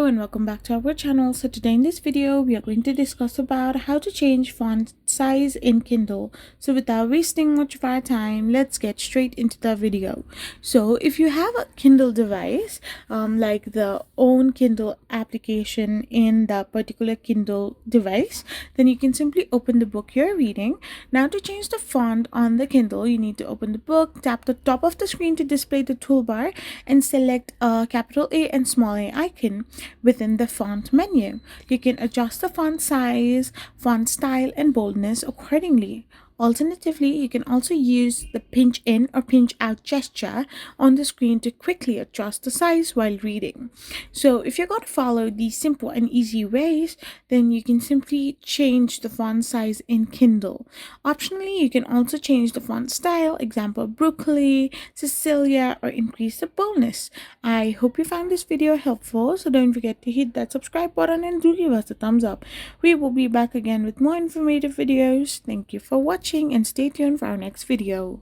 Hello and welcome back to our channel. So today in this video we are going to discuss about how to change font size in Kindle. So without wasting much of our time, let's get straight into the video. So if you have a Kindle device, like the own Kindle application in that particular Kindle device, then you can simply open the book you're reading. Now to change the font on the Kindle, you need to open the book, tap the top of the screen to display the toolbar, and select a capital A and small a icon within the font menu. You can adjust the font size, font style, and boldness accordingly. Alternatively, you can also use the pinch in or pinch out gesture on the screen to quickly adjust the size while reading. So if you're going to follow these simple and easy ways, then you can simply change the font size in Kindle. Optionally, you can also change the font style, example Bookerly, Caecilia, or increase the boldness. I hope you found this video helpful, so don't forget to hit that subscribe button and do give us a thumbs up. We will be back again with more informative videos. Thank you for watching and stay tuned for our next video.